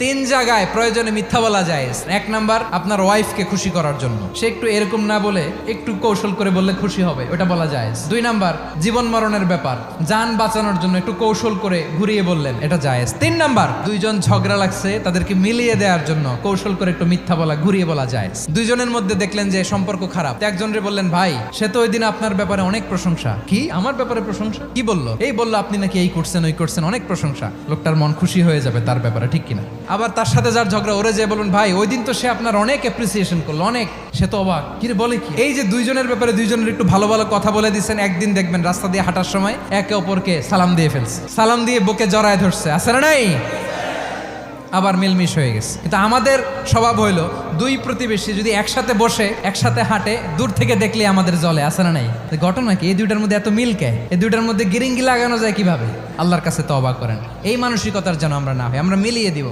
তিন জায়গায় প্রয়োজনে মিথ্যা বলা যায়। এক নাম্বার, আপনার ওয়াইফকে খুশি করার জন্য, সে একটু এরকম না বলে একটু কৌশল করে বললে খুশি হবে, ওটা বলা যায়। দুই নাম্বার, জীবন মরণের ব্যাপার, জান বাঁচানোর জন্য একটু কৌশল করে ঘুরিয়ে বললেন, এটা জায়েজ। তিন নাম্বার, দুইজন ঝগড়া লাগছে, তাদেরকে মিলিয়ে দেওয়ার জন্য কৌশল করে একটু মিথ্যা বলা, ঘুরিয়ে বলা যায়। দুইজনের মধ্যে দেখলেন যে সম্পর্ক খারাপ, একজনরে বললেন, ভাই সে তো ওই দিন আপনার ব্যাপারে অনেক প্রশংসা। কি আমার ব্যাপারে প্রশংসা? কি বললো? এই বললো আপনি নাকি এই করছেন ওই করছেন, অনেক প্রশংসা। লোকটার মন খুশি হয়ে যাবে তার ব্যাপারে, ঠিক কিনা? আবার তার সাথে যার ঝগড়া, ওরে যে বলুন, ভাই ওই দিন তো সে আপনার অনেক অ্যাপ্রিসিয়েশন করলো, অনেক, সে তো অবাক, কি রে বলে কি? এই যে দুইজনের ব্যাপারে দুইজনের একটু ভালো ভালো কথা বলে দিচ্ছেন, একদিন দেখবেন রাস্তা দিয়ে হাঁটার সময় একে অপরকে সালাম দিয়ে ফেলছে, সালাম দিয়ে বুকে জড়ায় ধরছে, আছে না নাই? আবার মিলমিশ হয়ে গেছে। কিন্তু আমাদের স্বভাব হইলো, দুই প্রতিবেশী যদি একসাথে বসে একসাথে হাঁটে, দূর থেকে দেখলে আমাদের জলে, আছে না নাই? ঘটনা কি? এই দুইটার মধ্যে এত মিল কে? এই দুইটার মধ্যে গিরিঙ্গি লাগানো যায় কিভাবে? আল্লাহর কাছে তওবা করেন, এই মানসিকতার যেন আমরা না হয়, আমরা মিলিয়ে দিব।